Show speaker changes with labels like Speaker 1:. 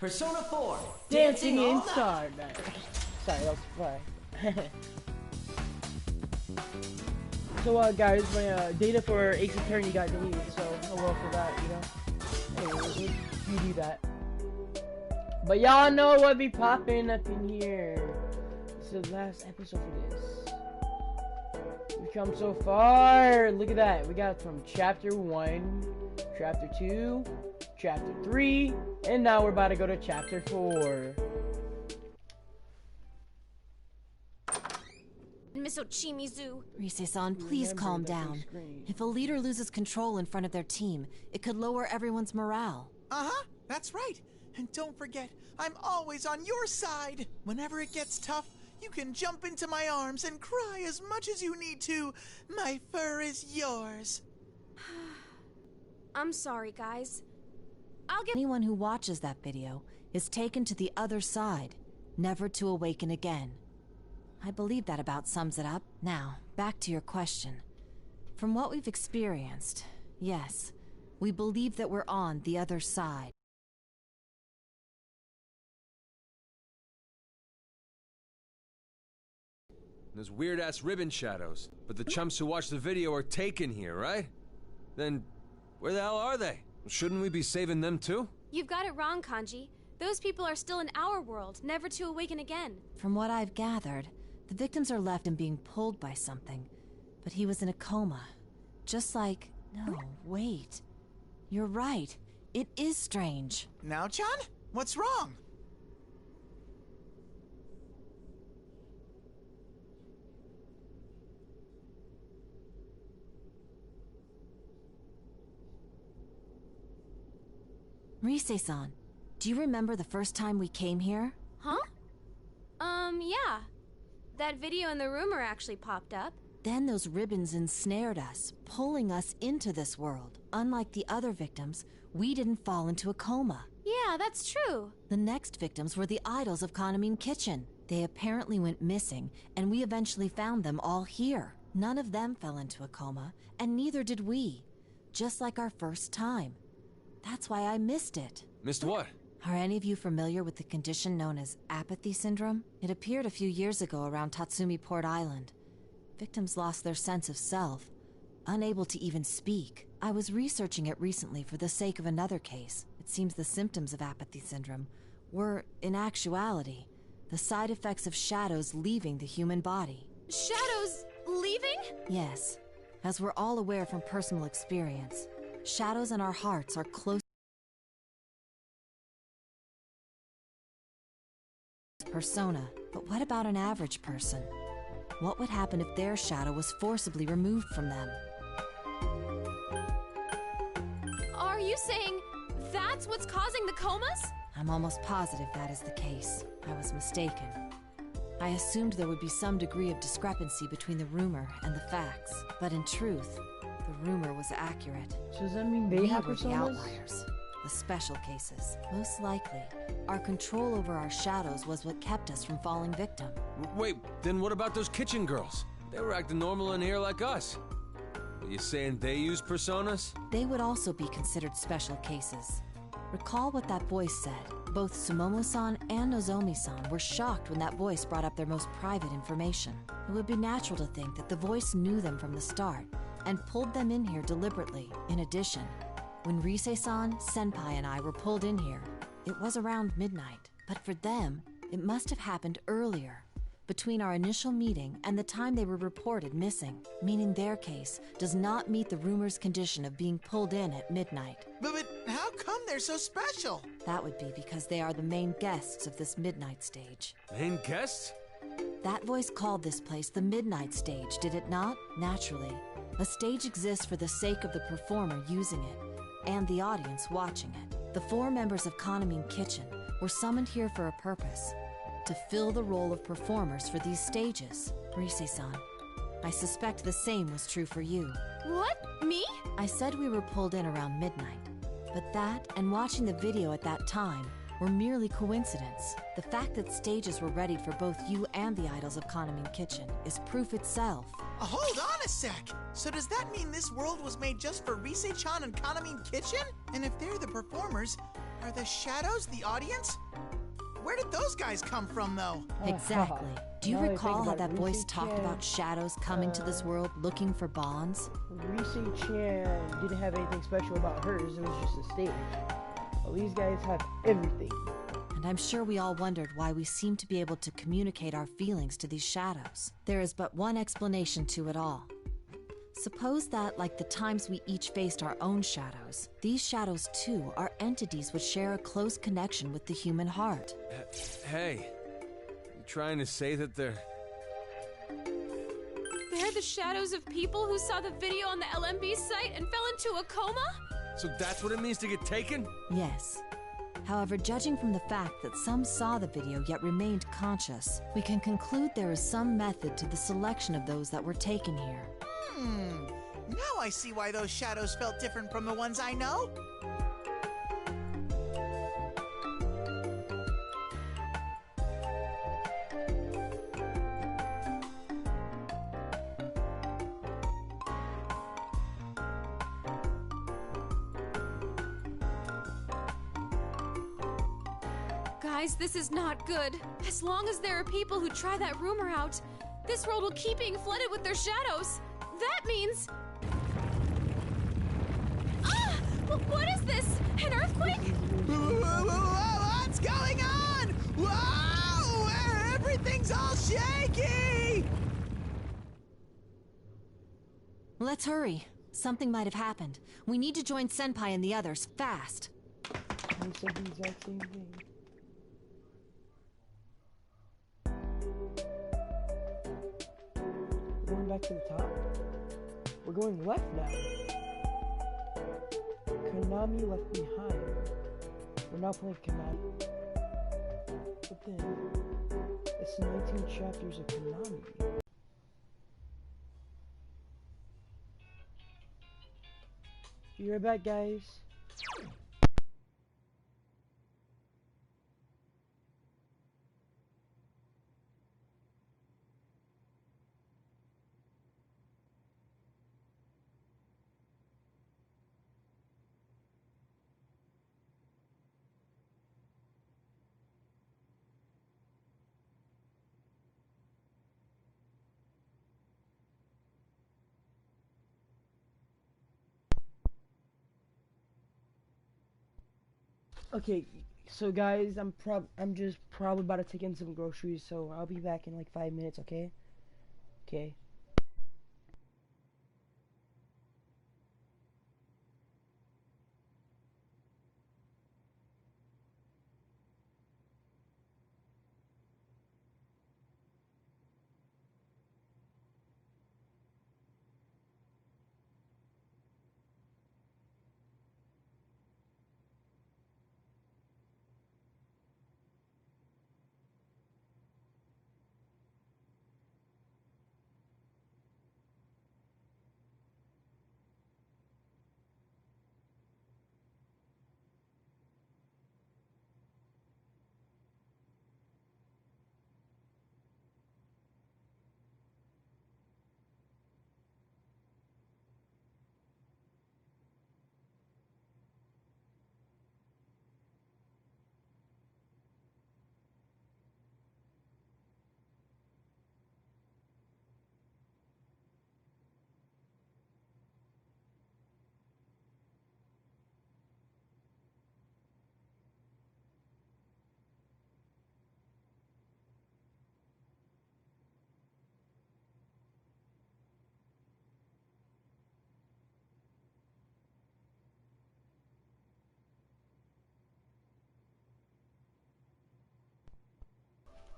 Speaker 1: Persona 4,
Speaker 2: Dancing
Speaker 1: all
Speaker 2: in
Speaker 1: night.
Speaker 2: Stardust. Sorry, that was fly. So, guys, my data for Ace Attorney got deleted, so oh well for that, you know. Anyway, you do that. But y'all know what be popping up in here. This is the last episode for this. We've come so far. Look at that. We got from chapter 1, chapter 2, chapter 3, and now we're about to go to chapter 4.
Speaker 3: Miss Ochimizu.
Speaker 4: Rise-san, please calm down. If a leader loses control in front of their team, it could lower everyone's morale.
Speaker 5: Uh-huh, that's right. And don't forget, I'm always on your side. Whenever it gets tough, you can jump into my arms and cry as much as you need to. My fur is yours.
Speaker 3: I'm sorry, guys. I'll get—
Speaker 4: Anyone who watches that video is taken to the other side, never to awaken again. I believe that about sums it up. Now, back to your question. From what we've experienced, yes, we believe that we're on the other side.
Speaker 6: Those weird-ass ribbon shadows. But the chumps who watched the video are taken here, right? Then, where the hell are they? Shouldn't we be saving them too?
Speaker 3: You've got it wrong, Kanji. Those people are still in our world, never to awaken again.
Speaker 4: From what I've gathered, the victims are left and being pulled by something. But he was in a coma. Just like... No, wait. You're right. It is strange.
Speaker 5: Now, John? What's wrong?
Speaker 4: Rise-san, do you remember the first time we came here?
Speaker 3: Huh? Yeah. That video and the rumor actually popped up.
Speaker 4: Then those ribbons ensnared us, pulling us into this world. Unlike the other victims, we didn't fall into a coma.
Speaker 3: Yeah, that's true.
Speaker 4: The next victims were the idols of Kanamine Kitchen. They apparently went missing, and we eventually found them all here. None of them fell into a coma, and neither did we. Just like our first time. That's why I missed it.
Speaker 6: Missed what?
Speaker 4: Are any of you familiar with the condition known as apathy syndrome? It appeared a few years ago around Tatsumi Port Island. Victims lost their sense of self, unable to even speak. I was researching it recently for the sake of another case. It seems the symptoms of apathy syndrome were, in actuality, the side effects of shadows leaving the human body.
Speaker 3: Shadows leaving?
Speaker 4: Yes, as we're all aware from personal experience, shadows in our hearts are close persona. But what about an average person? What would happen if their shadow was forcibly removed from them?
Speaker 3: Are you saying that's what's causing the comas?
Speaker 4: I'm almost positive that is the case. I was mistaken. I assumed there would be some degree of discrepancy between the rumor and the facts. But in truth, the rumor was accurate.
Speaker 2: So does that mean they
Speaker 4: We
Speaker 2: have
Speaker 4: were the
Speaker 2: personas?
Speaker 4: outliers, the special cases. Most likely, our control over our shadows was what kept us from falling victim.
Speaker 6: Wait, then what about those kitchen girls? They were acting normal in here like us. Are you saying they use personas?
Speaker 4: They would also be considered special cases. Recall what that voice said. Both Sumomo-san and Nozomi-san were shocked when that voice brought up their most private information. It would be natural to think that the voice knew them from the start and pulled them in here deliberately. In addition, when Rise-san, Senpai, and I were pulled in here, it was around midnight. But for them, it must have happened earlier, between our initial meeting and the time they were reported missing, meaning their case does not meet the rumor's condition of being pulled in at midnight.
Speaker 5: But how come they're so special?
Speaker 4: That would be because they are the main guests of this midnight stage.
Speaker 6: Main guests?
Speaker 4: That voice called this place the midnight stage, did it not? Naturally. A stage exists for the sake of the performer using it, and the audience watching it. The 4 members of Kanamine Kitchen were summoned here for a purpose, to fill the role of performers for these stages. Rise-san, I suspect the same was true for you.
Speaker 3: What? Me?
Speaker 4: I said we were pulled in around midnight, but that and watching the video at that time were merely coincidence. The fact that stages were readied for both you and the idols of Kanamine Kitchen is proof itself.
Speaker 5: Hold on a sec! So does that mean this world was made just for Rise-chan and Kanamine Kitchen? And if they're the performers, Are the shadows the audience? Where did those guys come from, though?
Speaker 4: Exactly. Do you
Speaker 2: Now that I
Speaker 4: recall
Speaker 2: think
Speaker 4: how
Speaker 2: about
Speaker 4: that
Speaker 2: it,
Speaker 4: voice
Speaker 2: Reese
Speaker 4: talked
Speaker 2: Chan,
Speaker 4: about shadows coming to this world looking for bonds?
Speaker 2: Reese Chan didn't have anything special about hers. It was just a stage. Well, these guys have everything.
Speaker 4: And I'm sure we all wondered why we seemed to be able to communicate our feelings to these shadows. There is but one explanation to it all. Suppose that, like the times we each faced our own shadows, these shadows too are entities which share a close connection with the human heart.
Speaker 6: Hey, you trying to say that they're...
Speaker 3: They're the shadows of people who saw the video on the LMB site and fell into a coma?
Speaker 6: So that's what it means to get taken?
Speaker 4: Yes. However, judging from the fact that some saw the video yet remained conscious, we can conclude there is some method to the selection of those that were taken here.
Speaker 5: Now I see why those shadows felt different from the ones I know.
Speaker 3: Guys, this is not good. As long as there are people who try that rumor out, this world will keep being flooded with their shadows. That means... Ah! What is this? An earthquake?
Speaker 5: What's going on? Whoa! Everything's all shaky!
Speaker 4: Let's hurry. Something might have happened. We need to join Senpai and the others, fast.
Speaker 2: He said the exact same thing. We're going back to the top. We're going left now. Konami left behind. We're now playing Konami. But then, it's 19 chapters of Konami. Be right back, guys. Okay, so guys, I'm just probably about to take in some groceries, so I'll be back in like 5 minutes, okay? Okay.